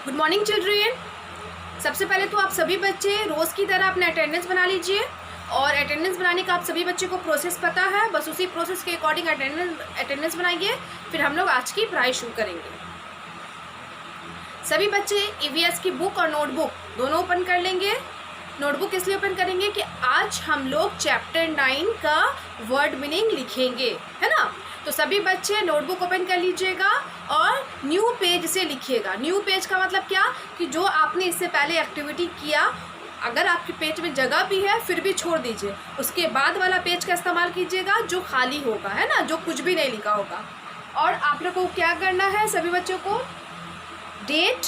Good morning children. सबसे पहले तो आप सभी बच्चे रोज़ की तरह अपना अटेंडेंस बना लीजिए। और अटेंडेंस बनाने का आप सभी बच्चे को प्रोसेस पता है, बस उसी प्रोसेस के अकॉर्डिंग अटेंडेंस बनाइए। फिर हम लोग आज की पढ़ाई शुरू करेंगे। सभी बच्चे ईवीएस की बुक और नोटबुक दोनों ओपन कर लेंगे। नोटबुक इसलिए ओपन करेंगे कि आज हम लोग चैप्टर 9 का वर्ड मीनिंग लिखेंगे, है ना। तो सभी बच्चे नोटबुक ओपन कर लीजिएगा और न्यू पेज से लिखिएगा। न्यू पेज का मतलब क्या कि जो आपने इससे पहले एक्टिविटी किया, अगर आपके पेज में जगह भी है फिर भी छोड़ दीजिए। उसके बाद वाला पेज का इस्तेमाल कीजिएगा जो खाली होगा, है ना, जो कुछ भी नहीं लिखा होगा। और आप लोग को क्या करना है, सभी बच्चों को डेट,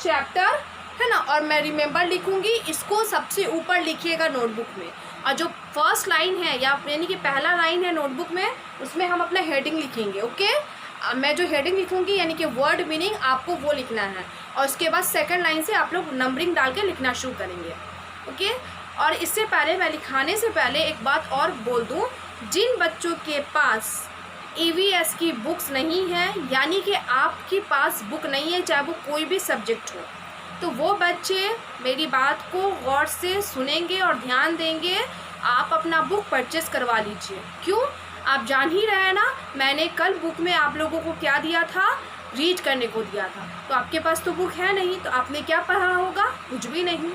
चैप्टर, है ना, और मैं रिमेंबर लिखूंगी, इसको सबसे ऊपर लिखिएगा नोटबुक में। और जो फर्स्ट लाइन है या यानी कि पहला लाइन है नोटबुक में, उसमें हम अपना हेडिंग लिखेंगे। ओके, मैं जो हेडिंग लिखूंगी यानी कि वर्ड मीनिंग आपको वो लिखना है। और उसके बाद सेकंड लाइन से आप लोग नंबरिंग डाल के लिखना शुरू करेंगे। ओके, और इससे पहले मैं लिखाने से पहले एक बात और बोल दूं, जिन बच्चों के पास ईवीएस की बुक्स नहीं है, यानी कि आपके पास बुक नहीं है, चाहे वो कोई भी सब्जेक्ट हो, तो वो बच्चे मेरी बात को गौर से सुनेंगे और ध्यान देंगे। आप अपना बुक परचेस करवा लीजिए। क्यों, आप जान ही रहे हैं ना, मैंने कल बुक में आप लोगों को क्या दिया था, रीड करने को दिया था। तो आपके पास तो बुक है नहीं, तो आपने क्या पढ़ा होगा, कुछ भी नहीं।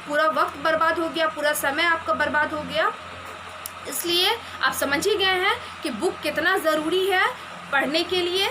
पूरा वक्त बर्बाद हो गया, पूरा समय आपका बर्बाद हो गया। इसलिए आप समझ ही गए हैं कि बुक कितना ज़रूरी है पढ़ने के लिए।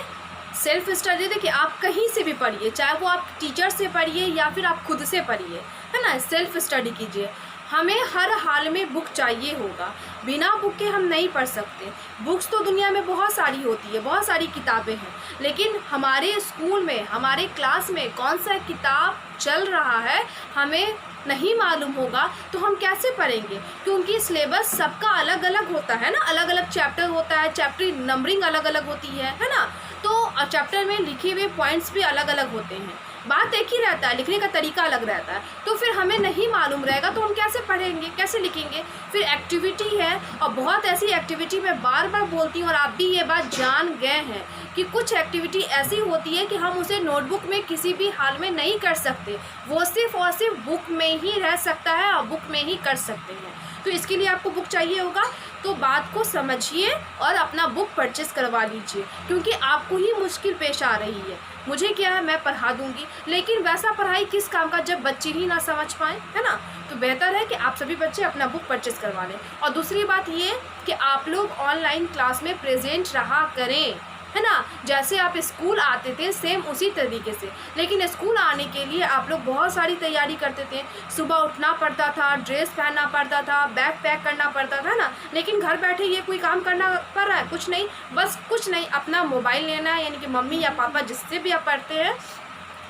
सेल्फ स्टडी देखिए, आप कहीं से भी पढ़िए, चाहे वो आप टीचर से पढ़िए या फिर आप खुद से पढ़िए, है ना, सेल्फ स्टडी कीजिए। हमें हर हाल में बुक चाहिए होगा, बिना बुक के हम नहीं पढ़ सकते। बुक्स तो दुनिया में बहुत सारी होती है, बहुत सारी किताबें हैं, लेकिन हमारे स्कूल में, हमारे क्लास में कौन सा किताब चल रहा है हमें नहीं मालूम होगा तो हम कैसे पढ़ेंगे, क्योंकि सिलेबस सबका अलग अलग होता है ना, अलग अलग चैप्टर होता है, चैप्टर नंबरिंग अलग अलग होती है ना। तो चैप्टर में लिखे हुए पॉइंट्स भी अलग अलग होते हैं, बात एक ही रहता है, लिखने का तरीका अलग रहता है। तो फिर हमें नहीं मालूम रहेगा तो हम कैसे पढ़ेंगे, कैसे लिखेंगे। फिर एक्टिविटी है, और बहुत ऐसी एक्टिविटी मैं बार बार बोलती हूँ और आप भी ये बात जान गए हैं कि कुछ एक्टिविटी ऐसी होती है कि हम उसे नोटबुक में किसी भी हाल में नहीं कर सकते, वो सिर्फ और सिर्फ बुक में ही रह सकता है और बुक में ही कर सकते हैं। तो इसके लिए आपको बुक चाहिए होगा, तो बात को समझिए और अपना बुक परचेस करवा लीजिए, क्योंकि आपको ही मुश्किल पेश आ रही है। मुझे क्या है, मैं पढ़ा दूंगी, लेकिन वैसा पढ़ाई किस काम का जब बच्चे ही ना समझ पाएँ, है ना। तो बेहतर है कि आप सभी बच्चे अपना बुक परचेस करवा लें। और दूसरी बात ये कि आप लोग ऑनलाइन क्लास में प्रेजेंट रहा करें, है ना, जैसे आप स्कूल आते थे सेम उसी तरीके से। लेकिन स्कूल आने के लिए आप लोग बहुत सारी तैयारी करते थे, सुबह उठना पड़ता था, ड्रेस पहनना पड़ता था, बैग पैक करना पड़ता था ना। लेकिन घर बैठे ये कोई काम करना पड़ रहा है, कुछ नहीं, बस कुछ नहीं, अपना मोबाइल लेना है, यानी कि मम्मी या पापा जिससे भी आप पढ़ते हैं,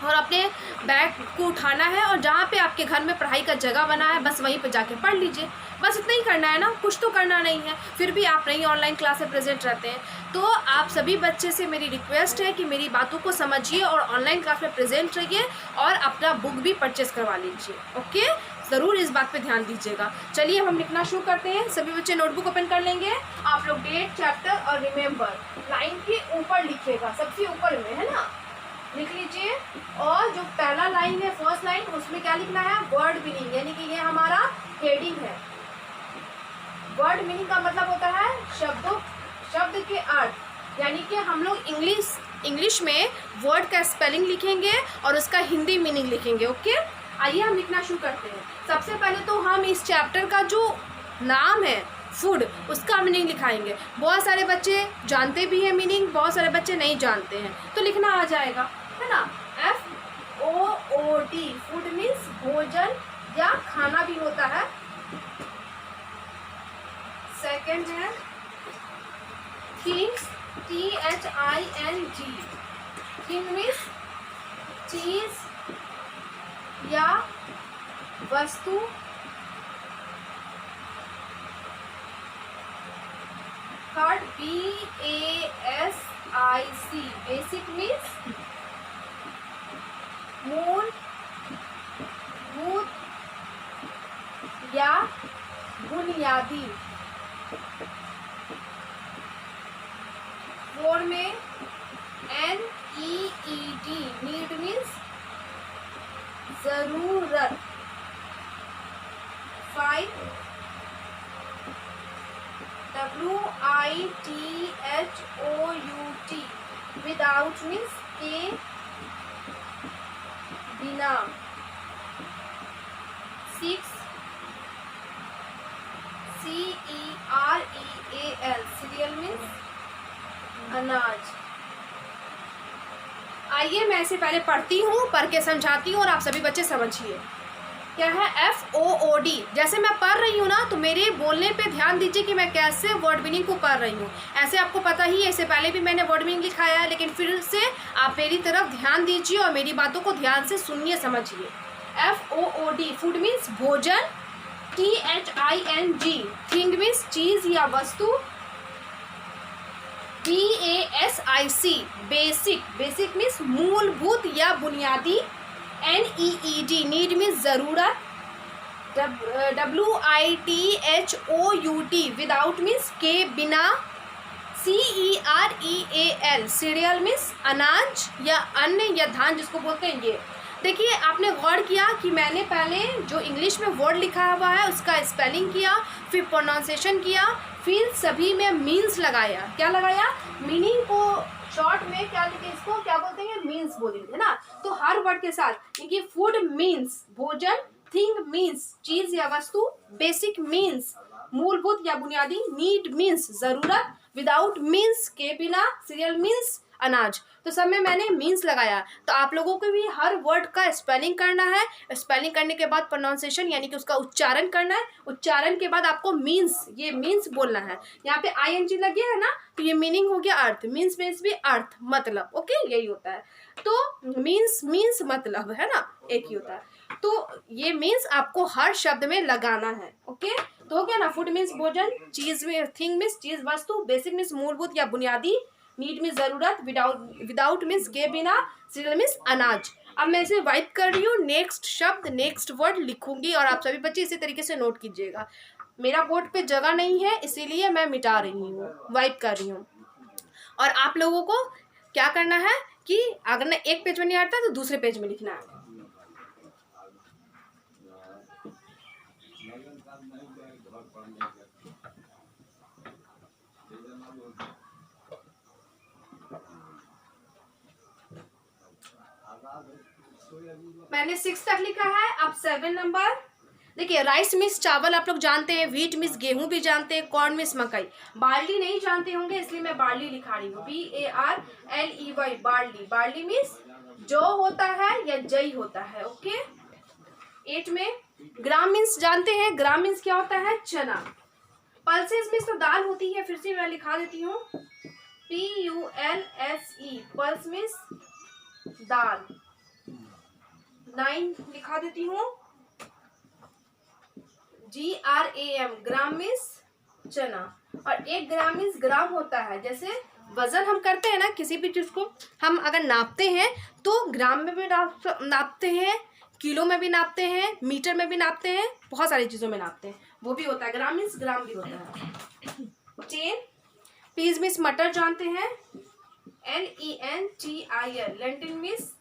और अपने बैग को उठाना है, और जहाँ पे आपके घर में पढ़ाई का जगह बना है बस वहीं पे जाके पढ़ लीजिए। बस इतना ही करना है ना, कुछ तो करना नहीं है। फिर भी आप नहीं ऑनलाइन क्लास में प्रेजेंट रहते हैं, तो आप सभी बच्चे से मेरी रिक्वेस्ट है कि मेरी बातों को समझिए और ऑनलाइन क्लास में प्रेजेंट रहिए और अपना बुक भी परचेस करवा लीजिए। ओके, ज़रूर इस बात पे ध्यान दीजिएगा। चलिए हम लिखना शुरू करते हैं। सभी बच्चे नोटबुक ओपन कर लेंगे। आप लोग डेट, चैप्टर और रिमेंबर लाइन के ऊपर लिखिएगा, सबसे ऊपर में, है ना, लिख लीजिए। और जो पहला लाइन है, फर्स्ट लाइन, उसमें क्या लिखना है, वर्ड मीनिंग, यानी कि ये हमारा हेडिंग है। वर्ड मीनिंग का मतलब होता है शब्द के अर्थ, यानी कि हम लोग इंग्लिश में वर्ड का स्पेलिंग लिखेंगे और उसका हिंदी मीनिंग लिखेंगे। ओके, आइए हम लिखना शुरू करते हैं। सबसे पहले तो हम इस चैप्टर का जो नाम है फूड, उसका मीनिंग लिखाएंगे। बहुत सारे बच्चे जानते भी हैं मीनिंग, बहुत सारे बच्चे नहीं जानते हैं, तो लिखना आ जाएगा, है ना। FOOD, फूड मीन्स भोजन या खाना भी होता है। सेकंड है थिंग्स, THING, थिंग मीन्स चीज या वस्तु। थर्ड BASIC, बेसिक मीन्स मूल, भूत या बुनियादी। फोर में NEED, नीड मीन्स जरूरत। 5 WITHOUT विदाउट मीन्स के बिना। 6 CEREAL सीरियल मीन्स अनाज। आइए मैं इसे पहले पढ़ती हूँ, पढ़ के समझाती हूँ और आप सभी बच्चे समझिए। क्या है FOOD। जैसे मैं पढ़ रही हूँ ना तो मेरे बोलने पे ध्यान दीजिए कि मैं कैसे वर्ड मीनिंग को कर रही हूँ। ऐसे आपको पता ही है, इससे पहले भी मैंने वर्ड मीनिंग लिखाया है, लेकिन फिर से आप मेरी तरफ ध्यान दीजिए और मेरी बातों को ध्यान से सुनिए, समझिए। FOOD फूड मीन्स भोजन। THING थिंग मीन्स चीज या वस्तु। BASIC बेसिक, बेसिक मीन्स मूलभूत या बुनियादी। NEED नीड मीन्स जरूरत। WITHOUT विदाउट मीन्स के बिना। CEREAL सीरियल मीन्स अनाज या अन्न या धान जिसको बोलते हैं ये। देखिए आपने गौर किया कि मैंने पहले जो इंग्लिश में वर्ड लिखा हुआ है उसका स्पेलिंग किया, फिर प्रोनाउंसिएशन किया, फिर सभी में मीन्स लगाया। क्या लगाया? मीनिंग को शॉर्ट में क्या लिखे, इसको क्या बोलते हैं? मीन्स बोलेंगे ना। तो हर वर्ड के साथ देखिए, फूड मीन्स भोजन, थिंग मीन्स चीज या वस्तु, बेसिक मीन्स मूलभूत या बुनियादी, नीड मीन्स जरूरत, विदाउट मीन्स के बिना, सीरियल मीन्स अनाज। तो सब में मैंने मीन्स लगाया। तो आप लोगों को भी हर वर्ड का स्पेलिंग करना है, स्पेलिंग करने के बाद प्रोनाउंसिएशन यानी कि उसका उच्चारण करना है, उच्चारण के बाद आपको मीन्स, ये मीन्स बोलना है। यहाँ पे ING लगे है ना, तो ये मीनिंग हो गया अर्थ। मीन्स मीन्स भी अर्थ, मतलब। ओके, यही होता है। तो मीन्स मीन्स मतलब है ना, एक ही होता है। तो ये मीन्स आपको हर शब्द में लगाना है। ओके, तो हो गया ना। फूड मीन्स भोजन, चीज में थिंग मीन्स चीज वस्तु, बेसिक मीन्स मूलभूत या बुनियादी, नीड मीन्स जरूरत, विदाउट मीन्स के बिना, सीरियल मीन्स अनाज। अब मैं इसे वाइप कर रही हूँ, नेक्स्ट शब्द नेक्स्ट वर्ड लिखूंगी और आप सभी बच्चे इसी तरीके से नोट कीजिएगा। मेरा बोर्ड पे जगह नहीं है इसीलिए मैं मिटा रही हूँ, वाइप कर रही हूँ। और आप लोगों को क्या करना है कि अगर ना एक पेज में नहीं आता तो दूसरे पेज में लिखना है। मैंने 6 तक लिखा है, अब 7 नंबर। देखिए, राइस मीन्स चावल आप लोग जानते हैं, व्हीट मीन्स गेहूं भी जानते हैं, कॉर्न मीन्स मकई। बार्ली नहीं जानते होंगे इसलिए मैं बार्ली लिखा रही हूँ, BARLEY बार्ली। बार्ली मीन्स जौ होता है या जई होता है। ओके, 8 में ग्राम मीन्स जानते हैं, ग्राम मीन्स क्या होता है? चना। पल्सेस मीन्स तो दाल होती है, फिर से मैं लिखा देती हूँ, PULSE पल्स मीन्स दाल। 9 लिखा देती हूँ, GRAM ग्राम मीन्स चना। और 1 ग्राम मीन्स ग्राम होता है, जैसे वजन हम करते हैं ना किसी भी चीज को, हम अगर नापते हैं तो ग्राम में भी नापते हैं, किलो में भी नापते हैं, मीटर में भी नापते हैं, बहुत सारी चीजों में नापते हैं, वो भी होता है। ग्राम मीन्स ग्राम भी होता है। 10 पीज मीन्स मटर जानते हैं, LENTIL लेंटिल मीन्स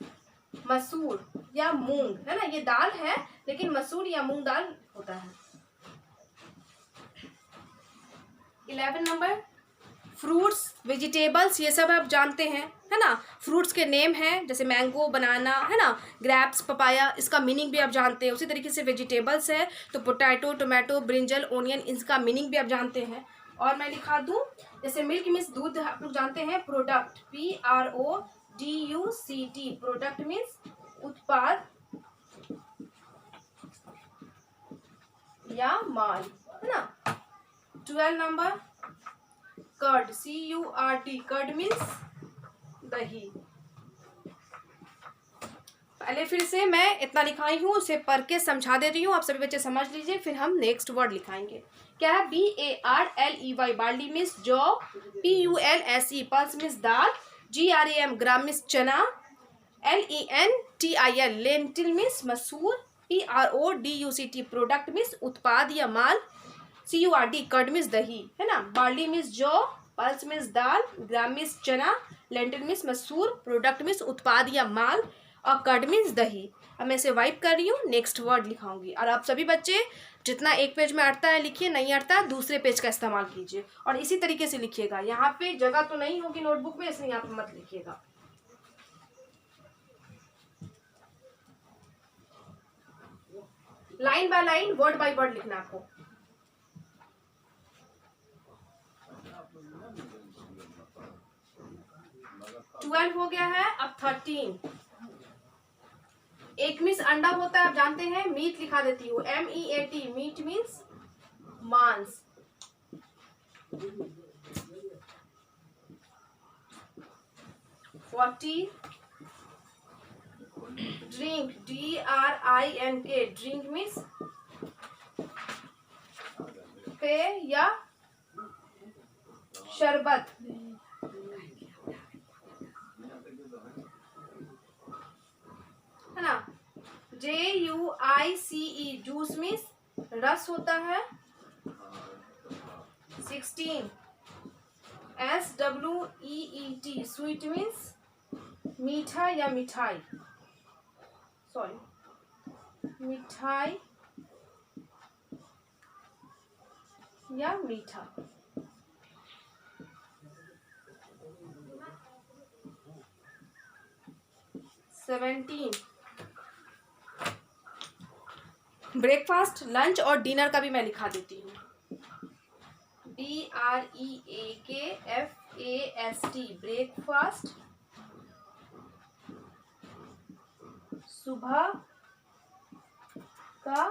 मसूर या मूंग, है ना। ये दाल है लेकिन मसूर या मूंग दाल होता है। 11 नंबर फ्रूट्स वेजिटेबल्स, ये सब आप जानते हैं, है ना। फ्रूट्स के नेम हैं जैसे मैंगो, बनाना, है ना, ग्रेप्स, पपाया, इसका मीनिंग भी आप जानते हैं। उसी तरीके से वेजिटेबल्स है तो पोटैटो, टोमेटो, ब्रिंजल, ओनियन, इसका मीनिंग भी आप जानते हैं। और मैं लिखा दूँ, जैसे मिल्क मीन्स दूध आप लोग जानते हैं, प्रोडक्ट PRODUCT प्रोडक्ट मीन्स उत्पाद या माल, है ना। 12 number curd, CURD curd means दही। पहले फिर से मैं इतना लिखाई हूँ, उसे पढ़ के समझा दे रही हूँ, आप सभी बच्चे समझ लीजिए, फिर हम नेक्स्ट वर्ड लिखाएंगे। क्या है? BARLEY बार्ली मीन्स जौ, PULSE पल्स मीन्स दाल, GRAM ग्राम मीन्स चना, LENTIL लेंटिल मीन्स मसूर, PRODUCT प्रोडक्ट मीन्स उत्पाद या माल, CURD कर्ड मीन्स दही, है ना। बार्ली मीन्स जौ, पल्स मीन्स दाल, ग्राम मीन्स चना, लेंटिल मीन्स मसूर, प्रोडक्ट मीन्स उत्पाद या माल, और कर्ड मीन्स दही। अब मैं इसे वाइप कर रही हूँ, नेक्स्ट वर्ड लिखाऊंगी। और आप सभी बच्चे जितना एक पेज में अटता है लिखिए, नहीं अटता दूसरे पेज का इस्तेमाल कीजिए और इसी तरीके से लिखिएगा। यहाँ पे जगह तो नहीं होगी नोटबुक में, इसलिए यहाँ पे मत लिखिएगा। Line by line, word by word लिखना आपको। ट्वेल्व हो गया है, अब 13। एक मीन्स अंडा होता है, आप जानते हैं। मीट लिखा देती हूँ, MEAT, मीट मीन्स मांस। 40, ड्रिंक, DRINK, ड्रिंक मीन्स पेय या शरबत। है ना। JUICE, जूस मीन्स रस होता है। 16, SWEET, स्वीट मीन्स मीठा या मिठाई, सॉरी मिठाई या मीठा। 17, ब्रेकफास्ट, लंच और डिनर का भी मैं लिखा देती हूँ। BREAKFAST, ब्रेकफास्ट, सुबह का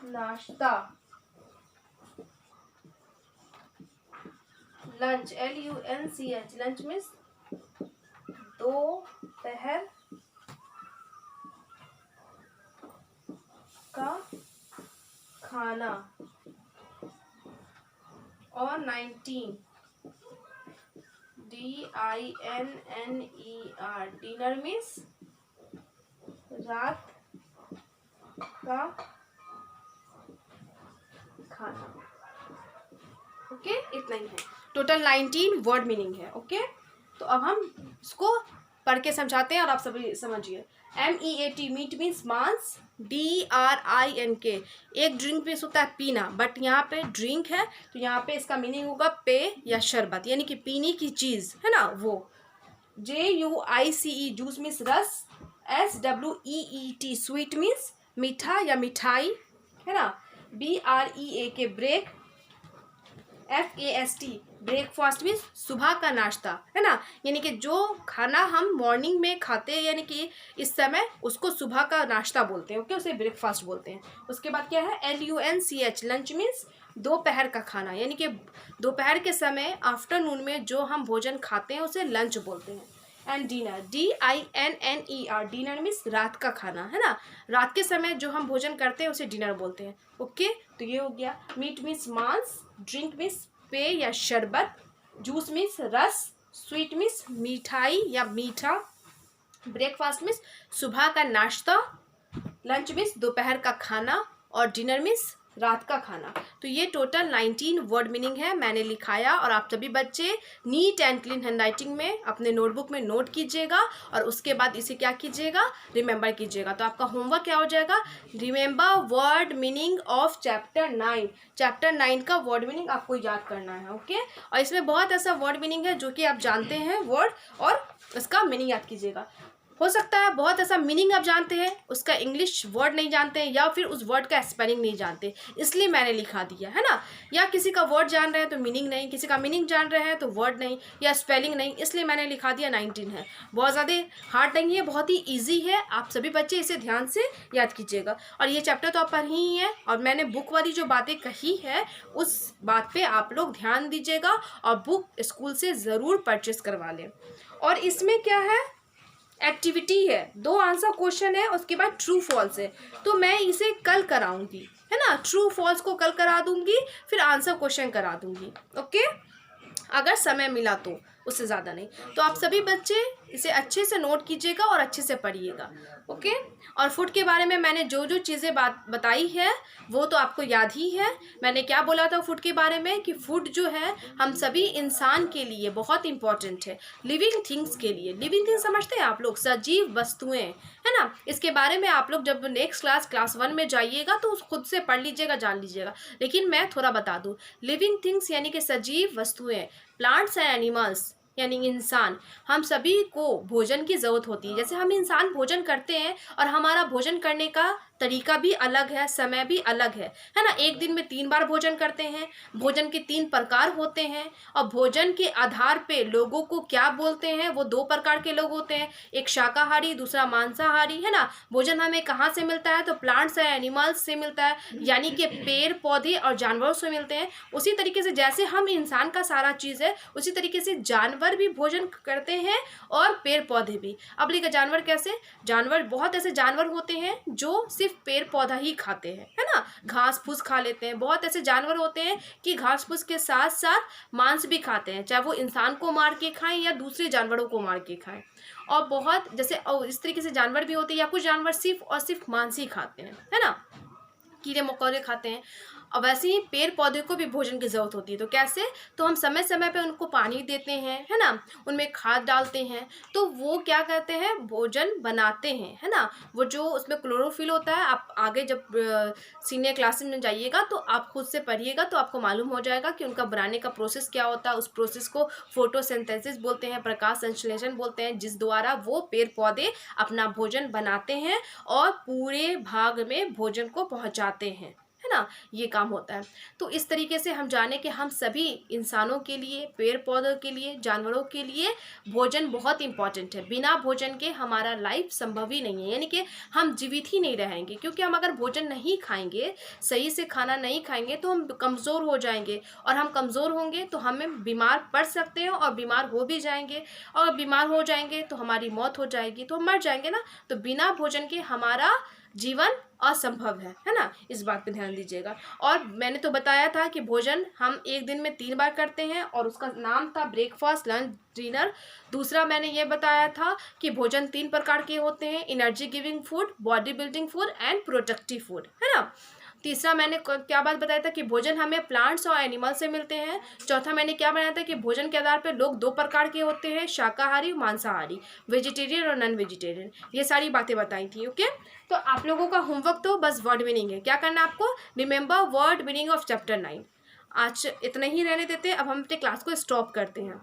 नाश्ता। लंच, LUNCH, लंच मीन्स दोपहर का खाना। और 19, DINNER, डिनर मीन्स रात का खाना। ओके, इतना ही है। टोटल 19 वर्ड मीनिंग है। ओके, तो अब हम इसको पढ़ के समझाते हैं और आप सभी समझिए। MEAT, मीट मीन्स मांस। DRINK, एक ड्रिंक मीन्स होता है पीना, बट यहाँ पे ड्रिंक है तो यहाँ पे इसका मीनिंग होगा पेय या शरबत, यानी कि पीने की चीज़, है ना वो। JUICE, जूस मीन्स रस। SWEET, स्वीट मीन्स मीठा या मिठाई, है ना। BREAK, break. FAST, breakfast means सुबह का नाश्ता, है ना। यानी कि जो खाना हम मॉर्निंग में खाते हैं, यानी कि इस समय, उसको सुबह का नाश्ता बोलते हैं। ओके, उसे ब्रेकफास्ट बोलते हैं। उसके बाद क्या है, LUNCH, लंच मीन्स दोपहर का खाना, यानी कि दोपहर के समय, आफ्टरनून में जो हम भोजन खाते हैं उसे लंच बोलते हैं। And dinner, DINNER, dinner means रात का खाना, है ना। रात के समय जो हम भोजन करते हैं उसे डिनर बोलते हैं। ओके, तो ये हो गया। मीट मीन्स मांस, ड्रिंक मीन्स पेय या शरबत, जूस मीन्स रस, स्वीट मीन्स मिठाई या मीठा, ब्रेकफास्ट मीन्स सुबह का नाश्ता, लंच मीन्स दोपहर का खाना और डिनर मीन्स रात का खाना। तो ये टोटल 19 वर्ड मीनिंग है, मैंने लिखाया और आप सभी बच्चे नीट एंड क्लीन हैंडराइटिंग में अपने नोटबुक में नोट कीजिएगा और उसके बाद इसे क्या कीजिएगा, रिमेंबर कीजिएगा। तो आपका होमवर्क क्या हो जाएगा, remember word meaning of chapter 9। Chapter 9 का वर्ड मीनिंग आपको याद करना है। ओके, और इसमें बहुत ऐसा वर्ड मीनिंग है जो कि आप जानते हैं वर्ड, और उसका मीनिंग याद कीजिएगा। हो सकता है बहुत ऐसा मीनिंग आप जानते हैं, उसका इंग्लिश वर्ड नहीं जानते हैं, या फिर उस वर्ड का स्पेलिंग नहीं जानते, इसलिए मैंने लिखा दिया, है ना। या किसी का वर्ड जान रहे हैं तो मीनिंग नहीं, किसी का मीनिंग जान रहे हैं तो वर्ड नहीं या स्पेलिंग नहीं, इसलिए मैंने लिखा दिया 19 है। बहुत ज़्यादा हार्ड नहीं है, बहुत ही ईजी है। आप सभी बच्चे इसे ध्यान से याद कीजिएगा। और ये चैप्टर तो आप पढ़ ही हैं, और मैंने बुक वाली जो बातें कही है उस बात पर आप लोग ध्यान दीजिएगा और बुक स्कूल से ज़रूर परचेस करवा लें। और इसमें क्या है, एक्टिविटी है, 2 आंसर क्वेश्चन है, उसके बाद ट्रू फॉल्स है। तो मैं इसे कल कराऊंगी, है ना। ट्रू फॉल्स को कल करा दूंगी, फिर आंसर क्वेश्चन करा दूंगी। ओके, अगर समय मिला तो। उससे ज़्यादा नहीं। तो आप सभी बच्चे इसे अच्छे से नोट कीजिएगा और अच्छे से पढ़िएगा, ओके। और फूड के बारे में मैंने जो जो चीज़ें बात बताई है वो तो आपको याद ही है। मैंने क्या बोला था फूड के बारे में कि फूड जो है हम सभी इंसान के लिए बहुत इंपॉर्टेंट है, लिविंग थिंग्स के लिए। लिविंग थिंग्स समझते हैं आप लोग, सजीव वस्तुएं, है ना। इसके बारे में आप लोग जब नेक्स्ट क्लास 1 में जाइएगा तो खुद से पढ़ लीजिएगा, जान लीजिएगा। लेकिन मैं थोड़ा बता दूँ, लिविंग थिंग्स यानी कि सजीव वस्तुएं, प्लांट्स एंड एनिमल्स यानी इंसान, हम सभी को भोजन की ज़रूरत होती है। जैसे हम इंसान भोजन करते हैं और हमारा भोजन करने का तरीका भी अलग है, समय भी अलग है ना। एक दिन में 3 बार भोजन करते हैं, भोजन के 3 प्रकार होते हैं और भोजन के आधार पे लोगों को क्या बोलते हैं, वो 2 प्रकार के लोग होते हैं, एक शाकाहारी, दूसरा मांसाहारी, है ना। भोजन हमें कहाँ से मिलता है, तो प्लांट्स एंड एनिमल्स से मिलता है, यानी कि पेड़ पौधे और जानवरों से मिलते हैं। उसी तरीके से जैसे हम इंसान का सारा चीज़ है, उसी तरीके से जानवर भी भोजन करते हैं और पेड़ पौधे भी। अब लेकर जानवर कैसे, जानवर बहुत ऐसे जानवर होते हैं जो सिर्फ पेड़ पौधा ही खाते हैं, है ना, घास फूस खा लेते हैं। बहुत ऐसे जानवर होते हैं कि घास फूस के साथ साथ मांस भी खाते हैं, चाहे वो इंसान को मार के खाएं या दूसरे जानवरों को मार के खाएं। और बहुत जैसे इस तरीके से जानवर भी होते हैं, या कुछ जानवर सिर्फ और सिर्फ मांस ही खाते हैं, है ना, कीड़े मकोड़े खाते हैं। और वैसे ही पेड़ पौधे को भी भोजन की ज़रूरत होती है। तो कैसे, तो हम समय समय पे उनको पानी देते हैं, है ना, उनमें खाद डालते हैं, तो वो क्या करते हैं, भोजन बनाते हैं, है ना। वो जो उसमें क्लोरोफिल होता है, आप आगे जब सीनियर क्लासेस में जाइएगा तो आप खुद से पढ़िएगा तो आपको मालूम हो जाएगा कि उनका बनाने का प्रोसेस क्या होता है। उस प्रोसेस को फोटोसिंथेसिस बोलते हैं, प्रकाश संश्लेषण बोलते हैं, जिस द्वारा वो पेड़ पौधे अपना भोजन बनाते हैं और पूरे भाग में भोजन को पहुंचाते हैं, है ना, ये काम होता है। तो इस तरीके से हम जाने कि हम सभी इंसानों के लिए, पेड़ पौधों के लिए, जानवरों के लिए भोजन बहुत इंपॉर्टेंट है। बिना भोजन के हमारा लाइफ संभव ही नहीं है, यानी कि हम जीवित ही नहीं रहेंगे। क्योंकि हम अगर भोजन नहीं खाएंगे, सही से खाना नहीं खाएंगे, तो हम कमज़ोर हो जाएंगे, और हम कमज़ोर होंगे तो हमें बीमार पड़ सकते हैं और बीमार हो भी जाएंगे, और बीमार हो जाएंगे तो हमारी मौत हो जाएगी, तो हम मर जाएंगे ना। तो बिना भोजन के हमारा जीवन असंभव है ना, इस बात पे ध्यान दीजिएगा। और मैंने तो बताया था कि भोजन हम एक दिन में 3 बार करते हैं और उसका नाम था ब्रेकफास्ट, लंच, डिनर। दूसरा मैंने ये बताया था कि भोजन 3 प्रकार के होते हैं, energy giving food, body building food and protective food, है ना। तीसरा मैंने क्या बात बताया था कि भोजन हमें प्लांट्स और एनिमल से मिलते हैं। चौथा मैंने क्या बनाया था कि भोजन के आधार पर लोग 2 प्रकार के होते हैं, शाकाहारी, मांसाहारी, वेजिटेरियन और नॉन वेजिटेरियन। ये सारी बातें बताई थी, ओके। तो आप लोगों का होमवर्क तो बस वर्ड मीनिंग है। क्या करना है आपको, remember word meaning of chapter 9। आज इतना ही रहने देते हैं, अब हम अपने क्लास को स्टॉप करते हैं।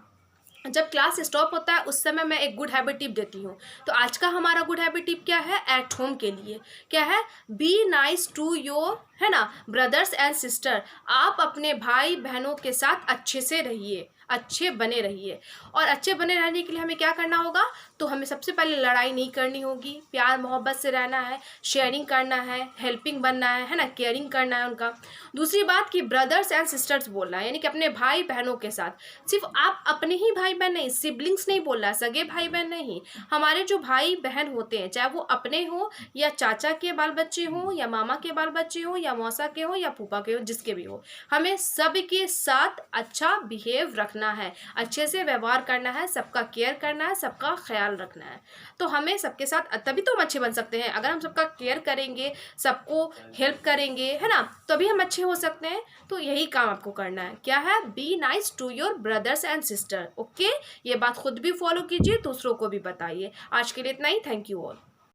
जब क्लास स्टॉप होता है उस समय मैं एक गुड हैबिट टिप देती हूँ। तो आज का हमारा गुड हैबिट टिप क्या है, एट होम के लिए क्या है, बी नाइस टू योर, है ना, ब्रदर्स एंड सिस्टर। आप अपने भाई बहनों के साथ अच्छे से रहिए, अच्छे बने रहिए। और अच्छे बने रहने के लिए हमें क्या करना होगा, तो हमें सबसे पहले लड़ाई नहीं करनी होगी, प्यार मोहब्बत से रहना है, शेयरिंग करना है, हेल्पिंग बनना है ना, केयरिंग करना है उनका। दूसरी बात कि ब्रदर्स एंड सिस्टर्स बोलना है, यानी कि अपने भाई बहनों के साथ। सिर्फ आप अपने ही भाई बहन नहीं, सिबलिंग्स नहीं बोल रहा, सगे भाई बहन नहीं, हमारे जो भाई बहन होते हैं, चाहे वो अपने हो या चाचा के बाल बच्चे हो या मामा के बाल बच्चे हो या मौसा के हो या फूफा के हो, जिसके भी हो, हमें सबके साथ अच्छा बिहेव रखना है, अच्छे से व्यवहार करना है, सबका केयर करना है, सबका ख्याल रखना है। तो हमें सबके साथ, तभी तो हम अच्छे बन सकते हैं। अगर हम सबका केयर करेंगे, सबको हेल्प करेंगे, है ना, तभी हम अच्छे हो सकते हैं। तो यही काम आपको करना है, क्या है, be nice to your brothers and sister, okay. ये बात खुद भी फॉलो कीजिए, दूसरों को भी बताइए। आज के लिए इतना ही, थैंक यू ऑल।